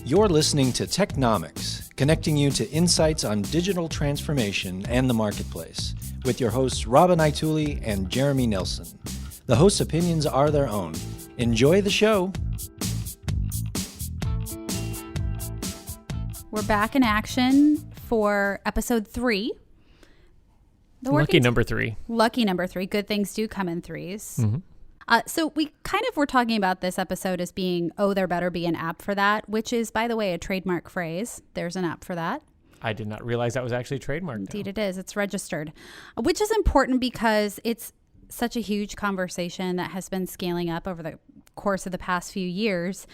You're listening to Technomics, connecting you to insights on digital transformation and the marketplace, with your hosts Robin Ituli and Jeremy Nilsson. The hosts' opinions are their own. Enjoy the show. We're back in action for episode 3. Lucky number 3. Lucky number 3. Good things do come in threes. Mm-hmm. So we kind of were talking about this episode as being, oh, there better be an app for that, which is, by the way, a trademark phrase. There's an app for that. I did not realize that was actually trademarked. Indeed it is. It's registered, which is important because it's such a huge conversation that has been scaling up over the course of the past few years.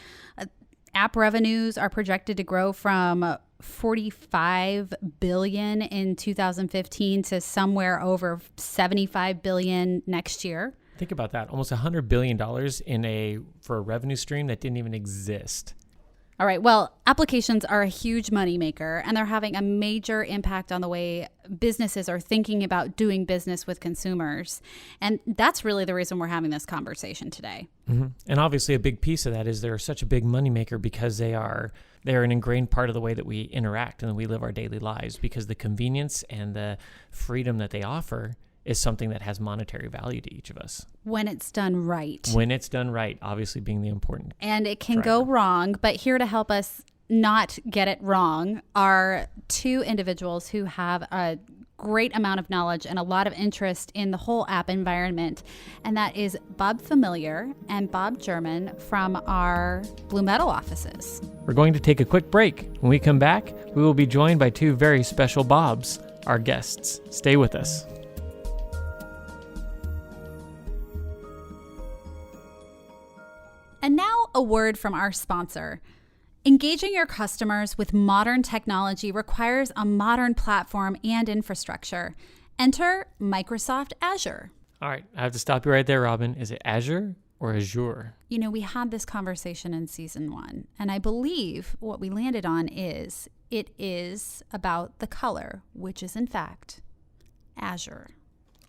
App revenues are projected to grow from $45 billion in 2015 to somewhere over $75 billion next year. Think about that. Almost $100 billion for a revenue stream that didn't even exist. All right. Well, applications are a huge moneymaker, and they're having a major impact on the way businesses are thinking about doing business with consumers. And that's really the reason we're having this conversation today. Mm-hmm. And obviously a big piece of that is they're such a big moneymaker because they're an ingrained part of the way that we interact and that we live our daily lives, because the convenience and the freedom that they offer is something that has monetary value to each of us. When it's done right. When it's done right, obviously being the important And it can go wrong, but here to help us not get it wrong are two individuals who have a great amount of knowledge and a lot of interest in the whole app environment. And that is Bob Familiar and Bob German from our BlueMetal offices. We're going to take a quick break. When we come back, we will be joined by two very special Bobs, our guests. Stay with us. And now a word from our sponsor. Engaging your customers with modern technology requires a modern platform and infrastructure. Enter Microsoft Azure. All right, I have to stop you right there, Robin. Is it Azure or Azure? You know, we had this conversation in season 1, and I believe what we landed on is it is about the color, which is in fact Azure.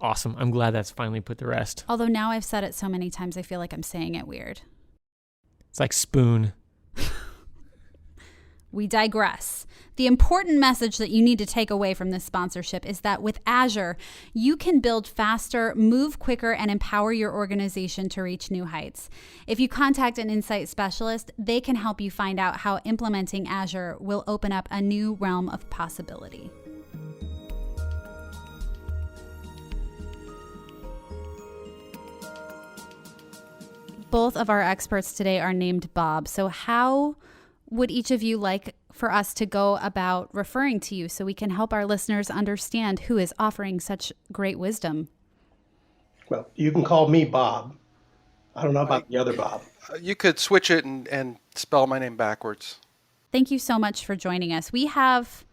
Awesome. I'm glad that's finally put to rest. Although now I've said it so many times, I feel like I'm saying it weird. It's like spoon. We digress. The important message that you need to take away from this sponsorship is that with Azure, you can build faster, move quicker, and empower your organization to reach new heights. If you contact an insight specialist, they can help you find out how implementing Azure will open up a new realm of possibility. Both of our experts today are named Bob. So how would each of you like for us to go about referring to you so we can help our listeners understand who is offering such great wisdom? Well, you can call me Bob. I don't know about the other Bob. You could switch it and spell my name backwards. Thank you so much for joining us. We have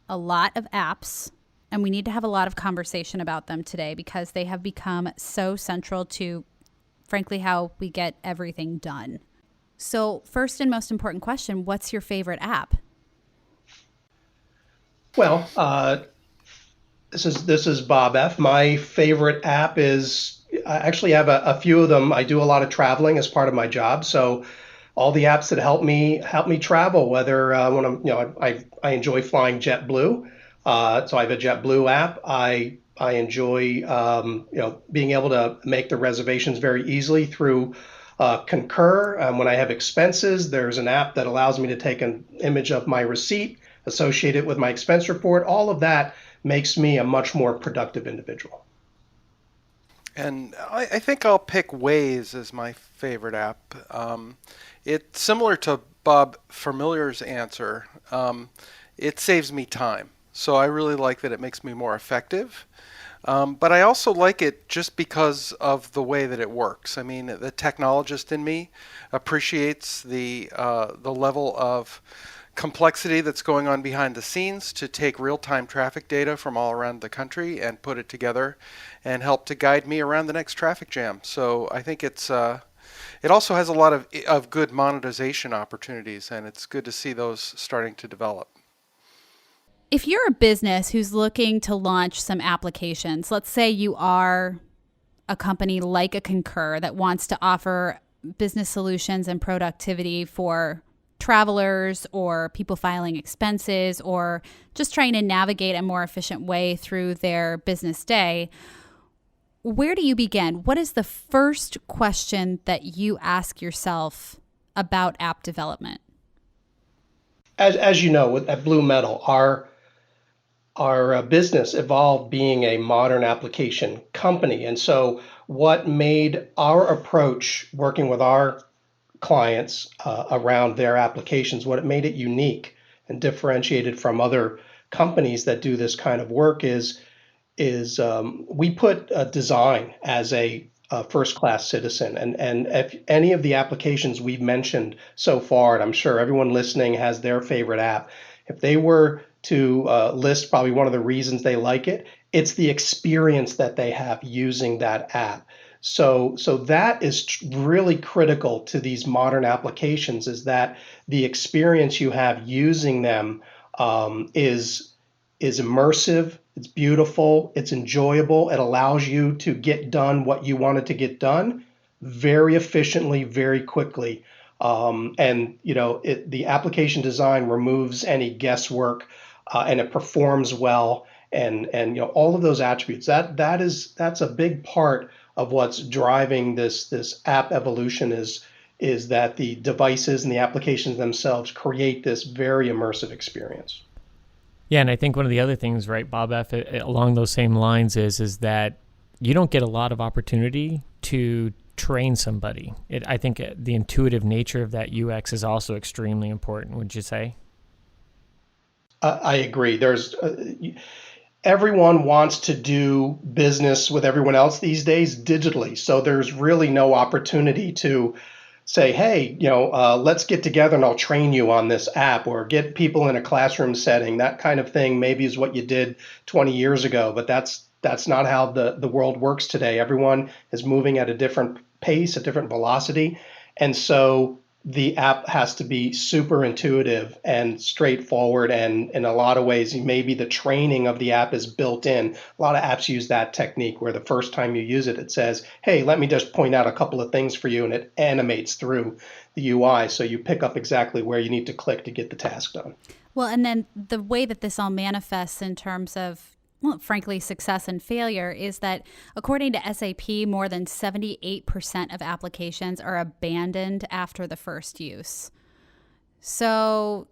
a lot of apps, and we need to have a lot of conversation about them today because they have become so central to, frankly, how we get everything done. So first and most important question, what's your favorite app? Well, this is Bob F. My favorite app is, I actually have a few of them. I do a lot of traveling as part of my job. So all the apps that help me travel, whether when I enjoy flying JetBlue. So I have a JetBlue app. I enjoy, being able to make the reservations very easily through Concur. When I have expenses, there's an app that allows me to take an image of my receipt, associate it with my expense report. All of that makes me a much more productive individual. And I think I'll pick Waze as my favorite app. It's similar to Bob Familiar's answer. It saves me time. So I really like that it makes me more effective. But I also like it just because of the way that it works. I mean, the technologist in me appreciates the level of complexity that's going on behind the scenes to take real-time traffic data from all around the country and put it together and help to guide me around the next traffic jam. So I think it also has a lot of good monetization opportunities, and it's good to see those starting to develop. If you're a business who's looking to launch some applications, let's say you are a company like a Concur that wants to offer business solutions and productivity for travelers or people filing expenses or just trying to navigate a more efficient way through their business day, where do you begin? What is the first question that you ask yourself about app development? As you know, at BlueMetal, our business evolved being a modern application company. And so what made our approach working with our clients around their applications, what it made it unique and differentiated from other companies that do this kind of work is we put design as a first-class citizen. And if any of the applications we've mentioned so far, and I'm sure everyone listening has their favorite app, if they were to list probably one of the reasons they like it, it's the experience that they have using that app. So that is really critical to these modern applications, is that the experience you have using them is immersive, it's beautiful, it's enjoyable, it allows you to get done what you wanted to get done very efficiently, very quickly. And the application design removes any guesswork, and it performs well, and all of those attributes. That's a big part of what's driving this app evolution is that the devices and the applications themselves create this very immersive experience. Yeah, and I think one of the other things, right, Bob F., along those same lines is that you don't get a lot of opportunity to train somebody. I think the intuitive nature of that UX is also extremely important, would you say? I agree. Everyone wants to do business with everyone else these days digitally, so there's really no opportunity to say, hey, let's get together and I'll train you on this app, or get people in a classroom setting. That kind of thing maybe is what you did 20 years ago, but that's not how the world works today. Everyone is moving at a different pace, a different velocity. And so the app has to be super intuitive and straightforward. And in a lot of ways, maybe the training of the app is built in. A lot of apps use that technique where the first time you use it, it says, hey, let me just point out a couple of things for you. And it animates through the UI. So you pick up exactly where you need to click to get the task done. Well, and then the way that this all manifests in terms of, well, frankly, success and failure is that according to SAP, more than 78% of applications are abandoned after the first use. So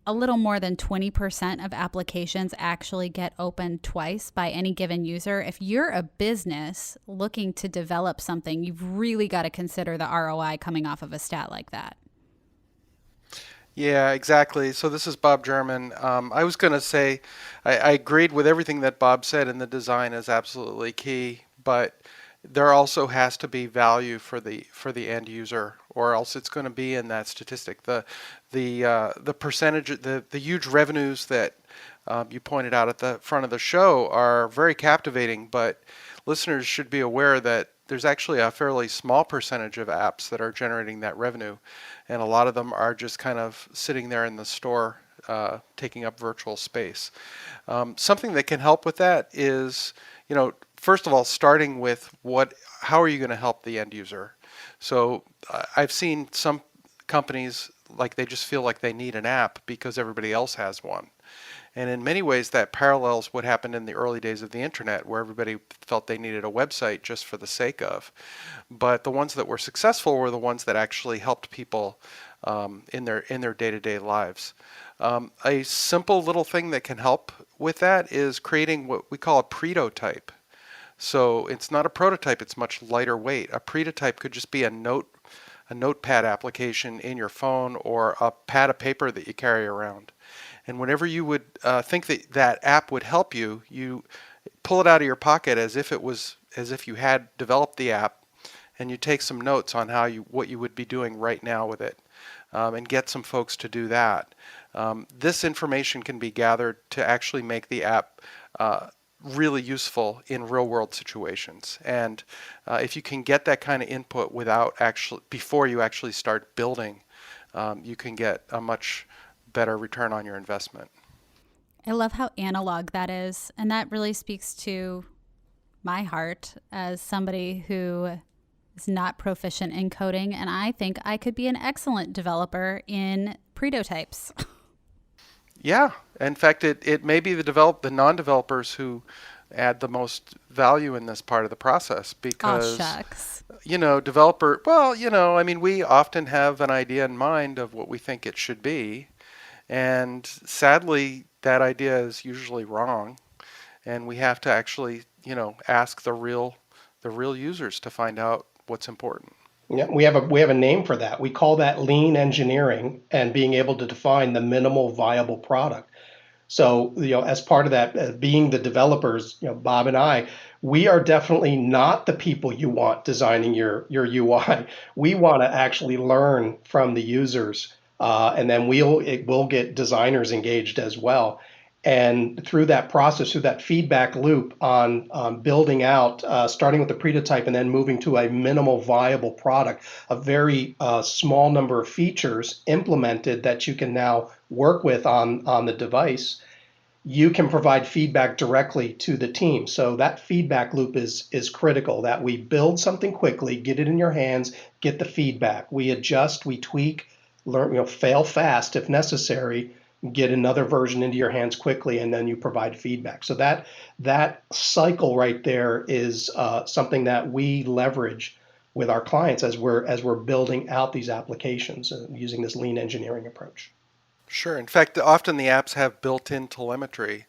a little more than 20% of applications actually get opened twice by any given user. If you're a business looking to develop something, you've really got to consider the ROI coming off of a stat like that. Yeah, exactly. So this is Bob German. I was going to say I agreed with everything that Bob said, and the design is absolutely key. But there also has to be value for the end user, or else it's going to be in that statistic. The percentage, the huge revenues that you pointed out at the front of the show are very captivating. But listeners should be aware that there's actually a fairly small percentage of apps that are generating that revenue, and a lot of them are just kind of sitting there in the store, taking up virtual space. Something that can help with that is, first of all, starting with how are you going to help the end user? So I've seen some companies like they just feel like they need an app because everybody else has one. And in many ways, that parallels what happened in the early days of the internet, where everybody felt they needed a website just for the sake of. But the ones that were successful were the ones that actually helped people in their day-to-day lives. A simple little thing that can help with that is creating what we call a pretotype. So it's not a prototype; it's much lighter weight. A pretotype could just be a notepad application in your phone, or a pad of paper that you carry around. And whenever you would think that app would help you, you pull it out of your pocket as if you had developed the app, and you take some notes on what you would be doing right now with it, and get some folks to do that. This information can be gathered to actually make the app really useful in real-world situations. And if you can get that kind of input before you actually start building, you can get a much better return on your investment. I love how analog that is. And that really speaks to my heart as somebody who is not proficient in coding, and I think I could be an excellent developer in prototypes. Yeah. In fact, it may be the non-developers who add the most value in this part of the process Oh, because, shucks. I mean, we often have an idea in mind of what we think it should be. And sadly, that idea is usually wrong. And we have to actually, ask the real users to find out what's important. Yeah, we have a name for that. We call that lean engineering and being able to define the minimal viable product. So, as part of that, being the developers, Bob and I, we are definitely not the people you want designing your UI. We want to actually learn from the users, and then we'll get designers engaged as well. And through that process, through that feedback loop on building out, starting with the prototype and then moving to a minimal viable product, a very small number of features implemented that you can now work with on the device, you can provide feedback directly to the team. So that feedback loop is critical, that we build something quickly, get it in your hands, get the feedback. We adjust, we tweak, learn, fail fast if necessary, get another version into your hands quickly, and then you provide feedback. So that cycle right there is something that we leverage with our clients as we're building out these applications using this lean engineering approach. Sure. In fact, often the apps have built-in telemetry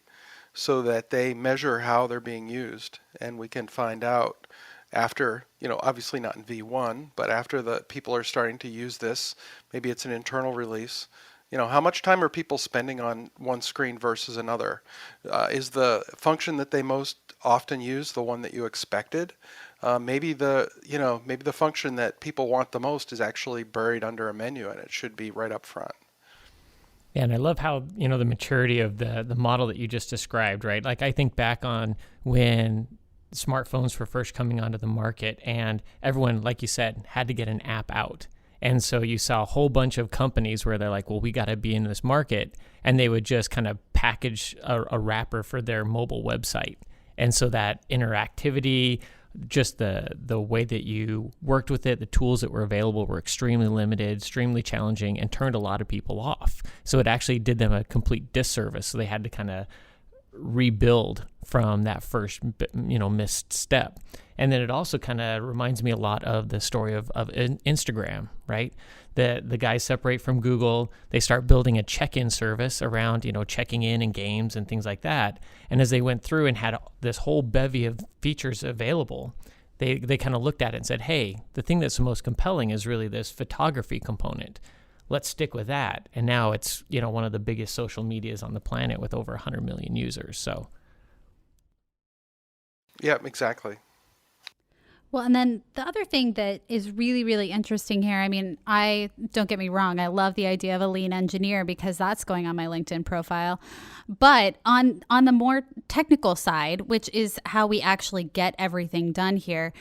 so that they measure how they're being used, and we can find out after, obviously not in V1, but after the people are starting to use this, maybe it's an internal release. How much time are people spending on one screen versus another? Is the function that they most often use the one that you expected? Maybe the function that people want the most is actually buried under a menu, and it should be right up front. Yeah, and I love how, the maturity of the model that you just described, right? Like I think back on when smartphones were first coming onto the market and everyone, like you said, had to get an app out. And so you saw a whole bunch of companies where they're like, well, we got to be in this market. And they would just kind of package a wrapper for their mobile website. And so that interactivity, just the way that you worked with it, the tools that were available were extremely limited, extremely challenging, and turned a lot of people off. So it actually did them a complete disservice. So they had to kind of rebuild from that first, missed step. And then it also kind of reminds me a lot of the story of Instagram, right? The guys separate from Google. They start building a check-in service around, checking in and games and things like that. And as they went through and had this whole bevy of features available, they kind of looked at it and said, hey, the thing that's the most compelling is really this photography component. Let's stick with that. And now it's, one of the biggest social medias on the planet with over 100 million users. So. Yeah, exactly. Well, and then the other thing that is really, really interesting here, I mean, don't get me wrong, I love the idea of a lean engineer because that's going on my LinkedIn profile. But on the more technical side, which is how we actually get everything done here,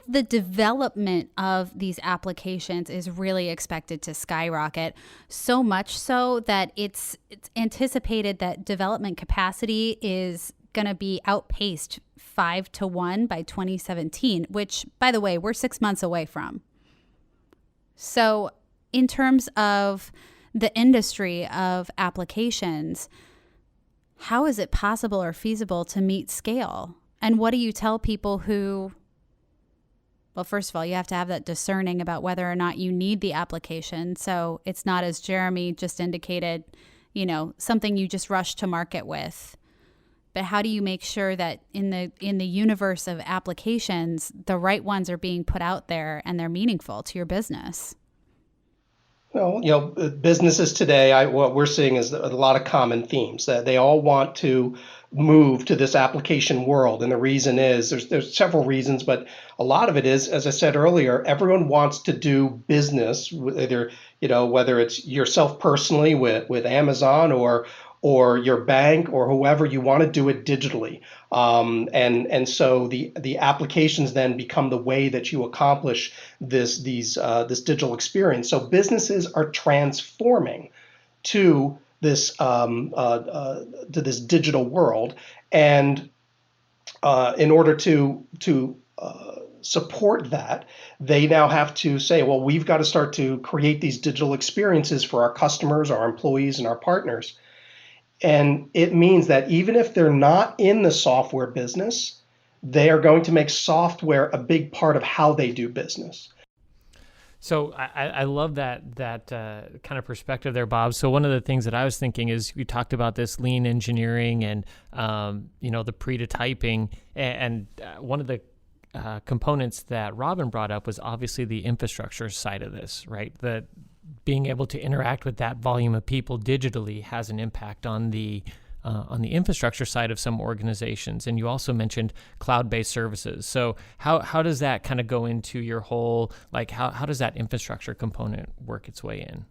the development of these applications is really expected to skyrocket, so much so that it's anticipated that development capacity is going to be outpaced 5-1 by 2017, which, by the way, we're 6 months away from. So in terms of the industry of applications, how is it possible or feasible to meet scale? And what do you tell people who, well, first of all, you have to have that discerning about whether or not you need the application. So it's not, as Jeremy just indicated, something you just rush to market with. But how do you make sure that in the universe of applications, the right ones are being put out there and they're meaningful to your business? Well, businesses today, what we're seeing is a lot of common themes that they all want to move to this application world. And the reason is there's several reasons, but a lot of it is, as I said earlier, everyone wants to do business, either, whether it's yourself personally with Amazon or your bank or whoever, you want to do it digitally. And so the applications then become the way that you accomplish this digital experience. So businesses are transforming to this digital world, and in order to support that, they now have to say, well, we've got to start to create these digital experiences for our customers, our employees, and our partners. And it means that even if they're not in the software business, they are going to make software a big part of how they do business. So I love that kind of perspective there, Bob. So one of the things that I was thinking is we talked about this lean engineering and the prototyping, and one of the components that Robin brought up was obviously the infrastructure side of this, right? The being able to interact with that volume of people digitally has an impact on the infrastructure side of some organizations. And you also mentioned cloud-based services. So how does that kind of go into your whole, like how does that infrastructure component work its way in?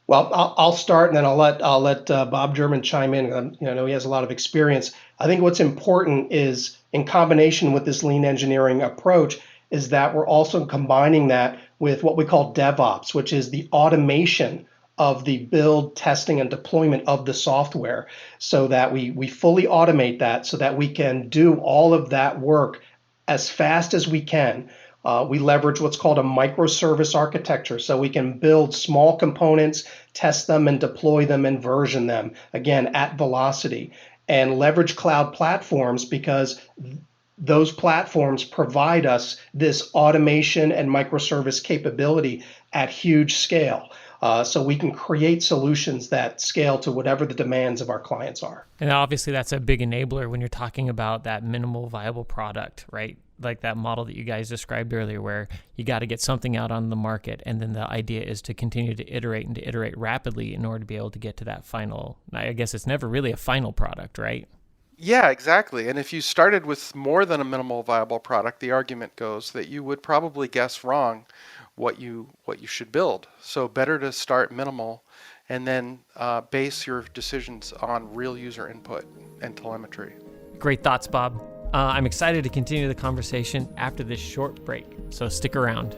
Well, I'll start, and then I'll let Bob German chime in. I know he has a lot of experience. I think what's important is, in combination with this lean engineering approach, is that we're also combining that with what we call DevOps, which is the automation of the build, testing, and deployment of the software, so that we fully automate that, so that we can do all of that work as fast as we can. We leverage what's called a microservice architecture, so we can build small components, test them, and deploy them and version them, again, at velocity, and leverage cloud platforms, because those platforms provide us this automation and microservice capability at huge scale. So we can create solutions that scale to whatever the demands of our clients are. And obviously that's a big enabler when you're talking about that minimal viable product, right? Like that model that you guys described earlier, where you got to get something out on the market, and then the idea is to continue to iterate and to iterate rapidly in order to be able to get to that final, I guess it's never really a final product, right? Yeah, exactly. And if you started with more than a minimal viable product, the argument goes that you would probably guess wrong what you should build. So better to start minimal and then base your decisions on real user input and telemetry. Great thoughts, Bob. I'm excited to continue the conversation after this short break, so stick around.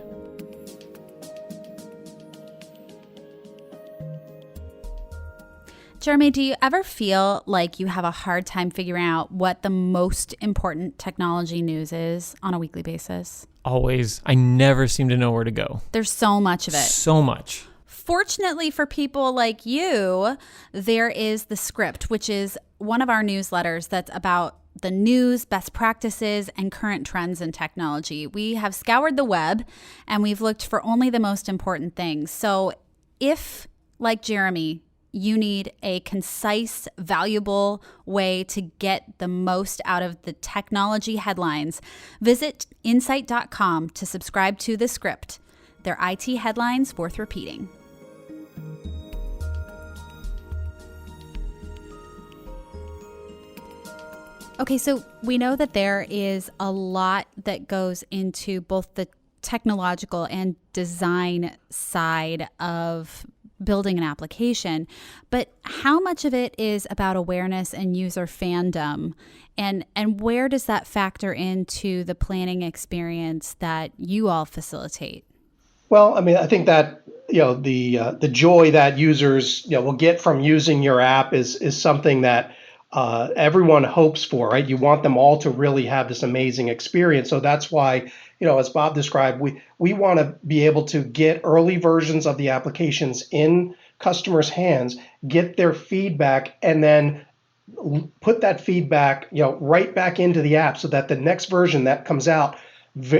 Jeremy, do you ever feel like you have a hard time figuring out what the most important technology news is on a weekly basis? Always. I never seem to know where to go. There's so much of it. So much. Fortunately for people like you, there is The Script, which is one of our newsletters that's about the news, best practices, and current trends in technology. We have scoured the web and we've looked for only the most important things. So if, like Jeremy, you need a concise, valuable way to get the most out of the technology headlines, visit insight.com to subscribe to The Script. They're IT headlines worth repeating. Okay, so we know that there is a lot that goes into both the technological and design side of building an application, but how much of it is about awareness and user fandom, and where does that factor into the planning experience that you all facilitate? Well, I mean, I think that the joy that users will get from using your app is something that everyone hopes for, right? You want them all to really have this amazing experience. So that's why, as Bob described, we want to be able to get early versions of the applications in customers' hands, get their feedback, and then put that feedback, right back into the app, so that the next version that comes out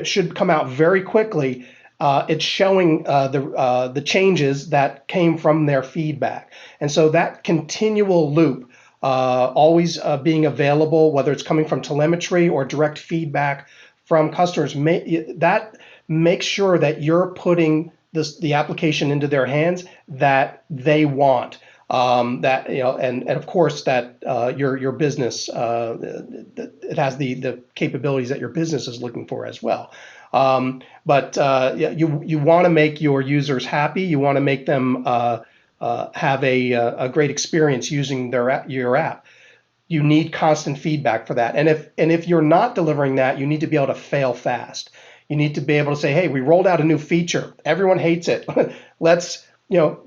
should come out very quickly. It's showing the changes that came from their feedback. And so that continual loop, always being available, whether it's coming from telemetry or direct feedback from customers, that makes sure that you're putting the application into their hands that they want. And of course that your business, it has the capabilities that your business is looking for as well. But you want to make your users happy. You want to make them have a great experience using your app. You need constant feedback for that. And if you're not delivering that, you need to be able to fail fast. You need to be able to say, hey, we rolled out a new feature. Everyone hates it. Let's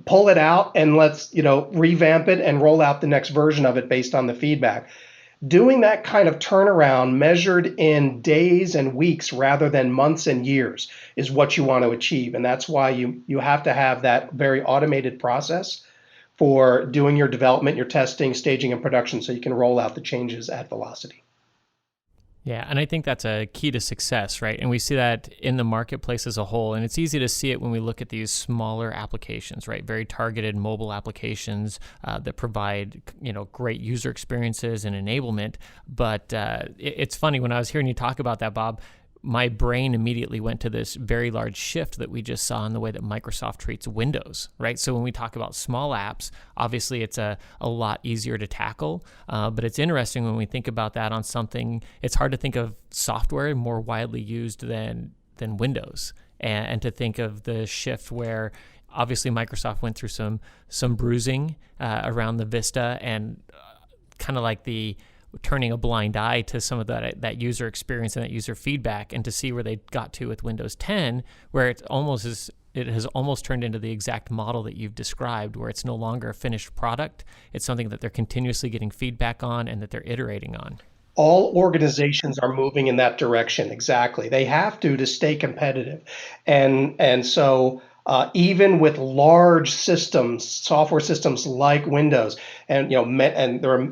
pull it out and let's revamp it and roll out the next version of it based on the feedback. Doing that kind of turnaround measured in days and weeks rather than months and years is what you want to achieve. And that's why you have to have that very automated process for doing your development, your testing, staging, and production so you can roll out the changes at velocity. Yeah, and I think that's a key to success, right? And we see that in the marketplace as a whole. And it's easy to see it when we look at these smaller applications, right? Very targeted mobile applications that provide, great user experiences and enablement. But it's funny, when I was hearing you talk about that, Bob, my brain immediately went to this very large shift that we just saw in the way that Microsoft treats Windows, right? So when we talk about small apps, obviously it's a lot easier to tackle, but it's interesting when we think about that on something, it's hard to think of software more widely used than Windows, and to think of the shift where obviously Microsoft went through some bruising around the Vista, and kind of like the turning a blind eye to some of that user experience and that user feedback, and to see where they got to with Windows 10, where it has almost turned into the exact model that you've described, where it's no longer a finished product. It's something that they're continuously getting feedback on and that they're iterating on. All organizations are moving in that direction. Exactly. They have to stay competitive. And so even with large systems, software systems like Windows, and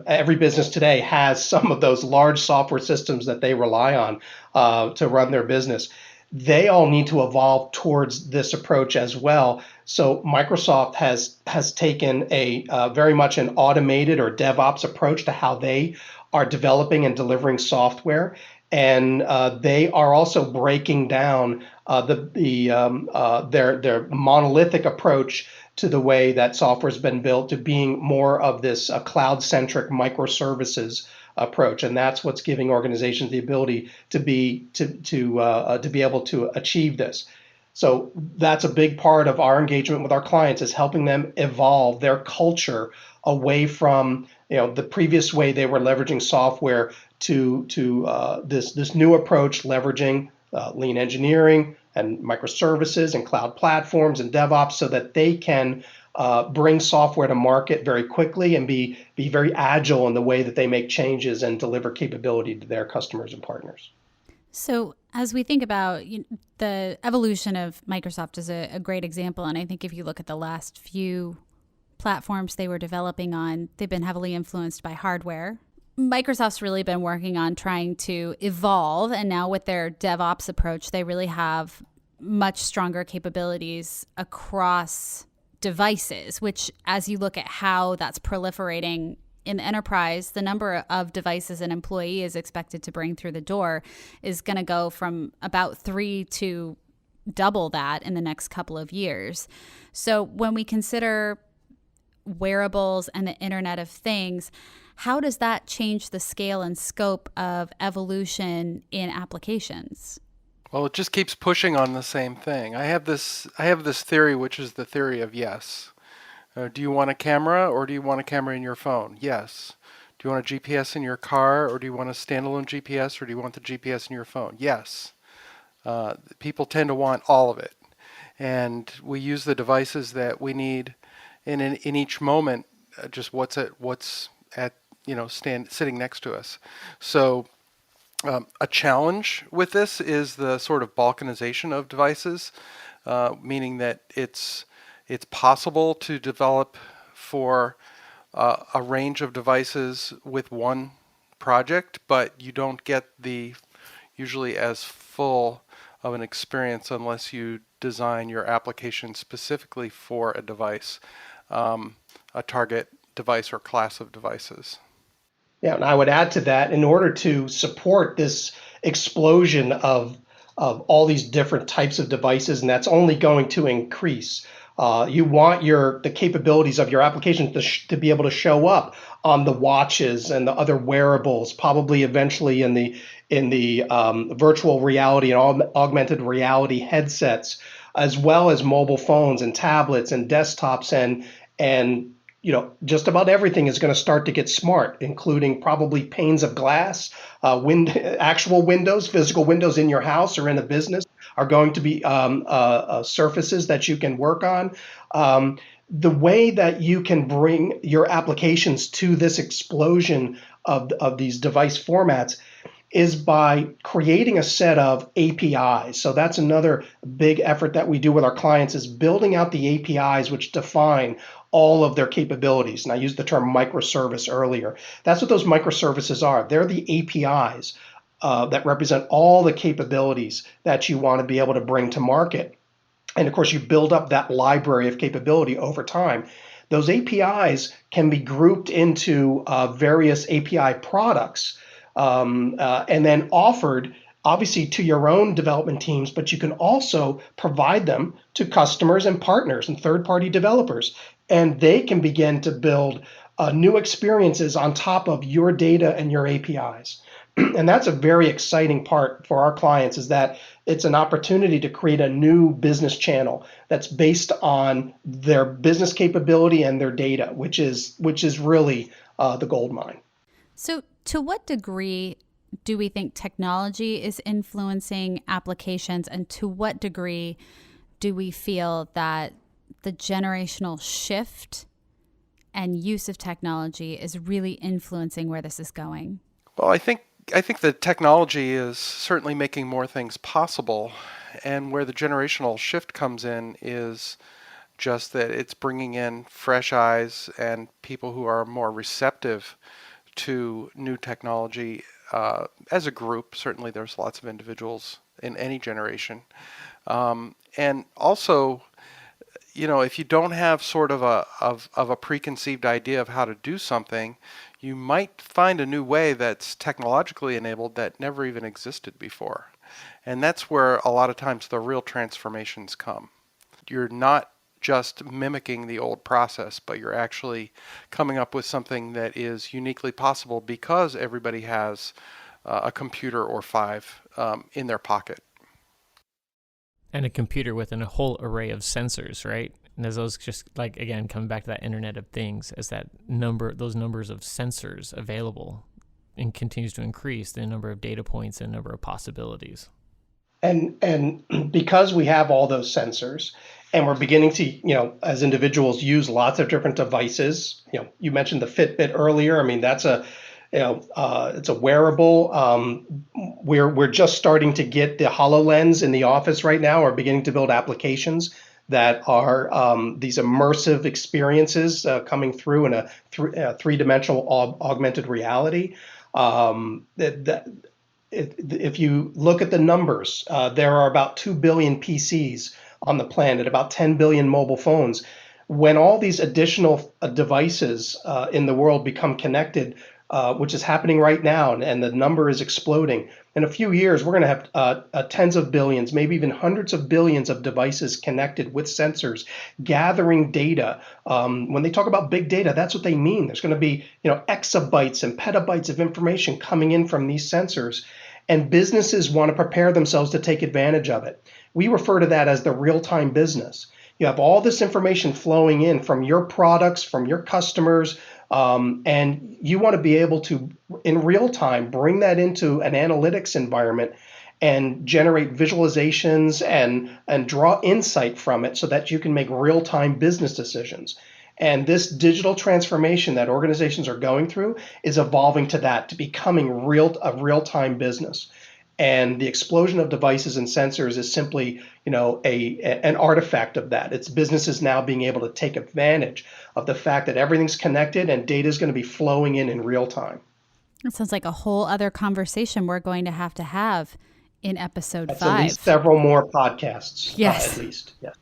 every business today has some of those large software systems that they rely on to run their business. They all need to evolve towards this approach as well. So Microsoft has taken a very much an automated or DevOps approach to how they are developing and delivering software. And they are also breaking down their monolithic approach to the way that software has been built, to being more of this cloud-centric microservices approach, and that's what's giving organizations the ability to be able to achieve this. So that's a big part of our engagement with our clients, is helping them evolve their culture away from the previous way they were leveraging software to this new approach, leveraging lean engineering and microservices and cloud platforms and DevOps, so that they can bring software to market very quickly and be very agile in the way that they make changes and deliver capability to their customers and partners. So as we think about the evolution of Microsoft is a great example. And I think if you look at the last few platforms they were developing on, they've been heavily influenced by hardware. Microsoft's really been working on trying to evolve, and now with their DevOps approach, they really have much stronger capabilities across devices, which, as you look at how that's proliferating in the enterprise, the number of devices an employee is expected to bring through the door is going to go from about 3 to double that in the next couple of years. So when we consider wearables and the Internet of Things, how does that change the scale and scope of evolution in applications? Well, it just keeps pushing on the same thing. I have this theory, which is the theory of yes. Do you want a camera, or do you want a camera in your phone? Yes. Do you want a GPS in your car, or do you want a standalone GPS, or do you want the GPS in your phone? Yes. People tend to want all of it, and we use the devices that we need in each moment. Just what's at sitting next to us. So a challenge with this is the sort of balkanization of devices, meaning that it's possible to develop for a range of devices with one project, but you don't get usually as full of an experience unless you design your application specifically for a device, a target device or class of devices. Yeah, and I would add to that, in order to support this explosion of all these different types of devices, and that's only going to increase. You want the capabilities of your application to be able to show up on the watches and the other wearables, probably eventually in the virtual reality and augmented reality headsets, as well as mobile phones and tablets and desktops, and just about everything is going to start to get smart, including probably panes of glass, actual windows, physical windows in your house or in a business are going to be surfaces that you can work on. the way that you can bring your applications to this explosion of these device formats is by creating a set of APIs. So that's another big effort that we do with our clients, is building out the APIs which define all of their capabilities. And I used the term microservice earlier. That's what those microservices are. They're the APIs that represent all the capabilities that you want to be able to bring to market. And of course, you build up that library of capability over time. Those APIs can be grouped into various API products and then offered obviously to your own development teams, but you can also provide them to customers and partners and third-party developers. And they can begin to build new experiences on top of your data and your APIs. And that's a very exciting part for our clients, is that it's an opportunity to create a new business channel that's based on their business capability and their data, which is really the gold mine. So to what degree do we think technology is influencing applications, and to what degree do we feel that the generational shift and use of technology is really influencing where this is going? Well, I think the technology is certainly making more things possible, and where the generational shift comes in is just that it's bringing in fresh eyes and people who are more receptive to new technology as a group. Certainly there's lots of individuals in any generation. And also, if you don't have sort of a preconceived idea of how to do something, you might find a new way that's technologically enabled that never even existed before. And that's where a lot of times the real transformations come. You're not just mimicking the old process, but you're actually coming up with something that is uniquely possible because everybody has a computer or five in their pocket. And a computer with a whole array of sensors, right? And as those just again, coming back to that Internet of Things, as those numbers of sensors available and continues to increase, the number of data points and number of possibilities. And because we have all those sensors, and we're beginning to, as individuals, use lots of different devices. You mentioned the Fitbit earlier. I mean, that's it's a wearable. We're just starting to get the HoloLens in the office right now. We're beginning to build applications that are these immersive experiences coming through in a three-dimensional augmented reality. If you look at the numbers, there are about 2 billion PCs on the planet, about 10 billion mobile phones. When all these additional devices in the world become connected, which is happening right now, and the number is exploding, in a few years, we're going to have tens of billions, maybe even hundreds of billions of devices connected with sensors, gathering data. When they talk about big data, that's what they mean. There's going to be, exabytes and petabytes of information coming in from these sensors, and businesses want to prepare themselves to take advantage of it. We refer to that as the real-time business. You have all this information flowing in from your products, from your customers, and you want to be able to, in real time, bring that into an analytics environment and generate visualizations and draw insight from it so that you can make real-time business decisions. And this digital transformation that organizations are going through is evolving to that, to becoming a real-time business. And the explosion of devices and sensors is simply, an artifact of that. It's businesses now being able to take advantage of the fact that everything's connected and data is going to be flowing in real time. It sounds like a whole other conversation we're going to have in episode 5. At least several more podcasts. Yes. At least. Yes.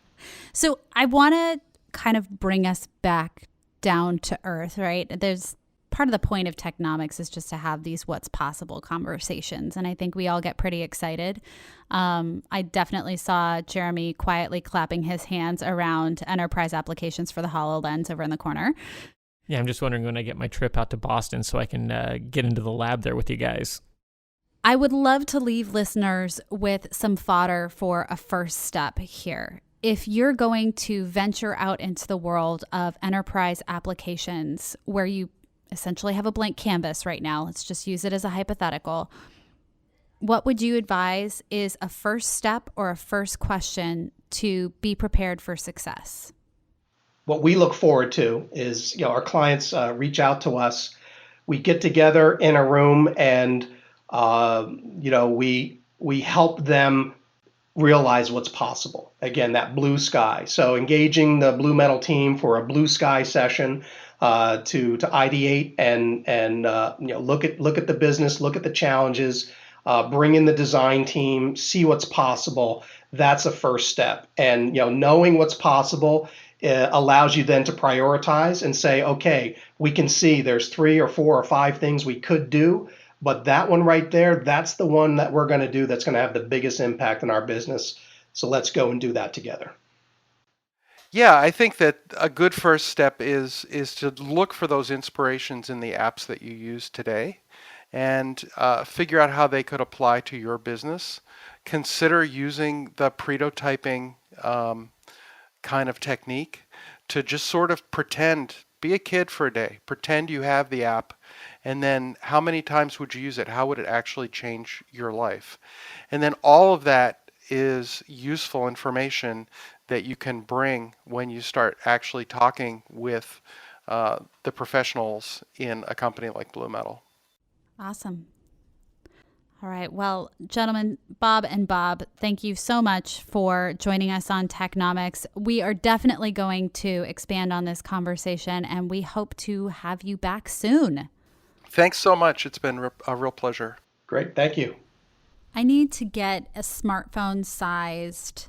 So I want to kind of bring us back down to earth, right? There's part of the point of Technomics is just to have these what's possible conversations. And I think we all get pretty excited. I definitely saw Jeremy quietly clapping his hands around enterprise applications for the HoloLens over in the corner. Yeah, I'm just wondering when I get my trip out to Boston so I can get into the lab there with you guys. I would love to leave listeners with some fodder for a first step here. If you're going to venture out into the world of enterprise applications where you essentially have a blank canvas right now, let's just use it as a hypothetical, what would you advise is a first step or a first question to be prepared for success? what we look forward to is, our clients reach out to us. We get together in a room and, we help them realize what's possible. Again, that blue sky. So engaging the BlueMetal team for a blue sky session to ideate and look at the business, look at the challenges, bring in the design team, see what's possible. That's a first step. And knowing what's possible allows you then to prioritize and say, okay, we can see there's 3 or 4 or 5 things we could do. But that one right there, that's the one that we're going to do that's going to have the biggest impact in our business. So let's go and do that together. Yeah, I think that a good first step is to look for those inspirations in the apps that you use today and figure out how they could apply to your business. Consider using the prototyping kind of technique to just sort of pretend, be a kid for a day, pretend you have the app, and then how many times would you use it? How would it actually change your life? And then all of that is useful information that you can bring when you start actually talking with the professionals in a company like BlueMetal. Awesome. All right. Well, gentlemen, Bob and Bob, thank you so much for joining us on Technomics. We are definitely going to expand on this conversation, and we hope to have you back soon. Thanks so much. It's been a real pleasure. Great. Thank you. I need to get a smartphone-sized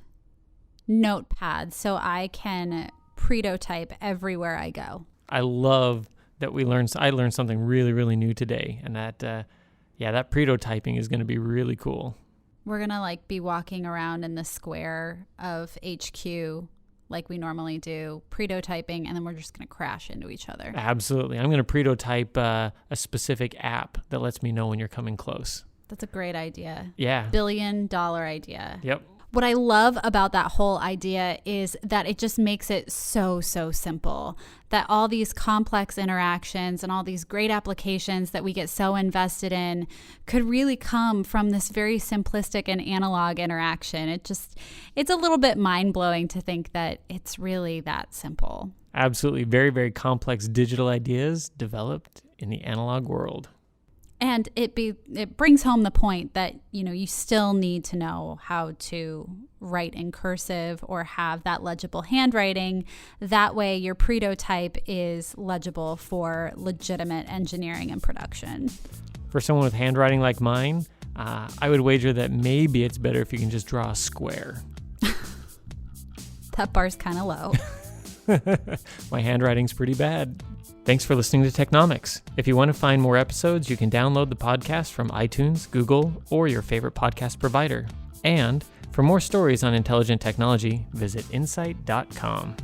notepad so I can prototype everywhere I go. I love that I learned something really, really new today, and that that prototyping is going to be really cool. We're going to be walking around in the square of HQ like we normally do, prototyping, and then we're just going to crash into each other. Absolutely. I'm going to prototype a specific app that lets me know when you're coming close. That's a great idea. Yeah. $1 billion idea. Yep. What I love about that whole idea is that it just makes it so simple, that all these complex interactions and all these great applications that we get so invested in could really come from this very simplistic and analog interaction. It's a little bit mind-blowing to think that it's really that simple. Absolutely. Very, very complex digital ideas developed in the analog world. And it brings home the point that, you still need to know how to write in cursive or have that legible handwriting. That way your prototype is legible for legitimate engineering and production. For someone with handwriting like mine, I would wager that maybe it's better if you can just draw a square. That bar's kind of low. My handwriting's pretty bad. Thanks for listening to Technomics. If you want to find more episodes, you can download the podcast from iTunes, Google, or your favorite podcast provider. And for more stories on intelligent technology, visit insight.com.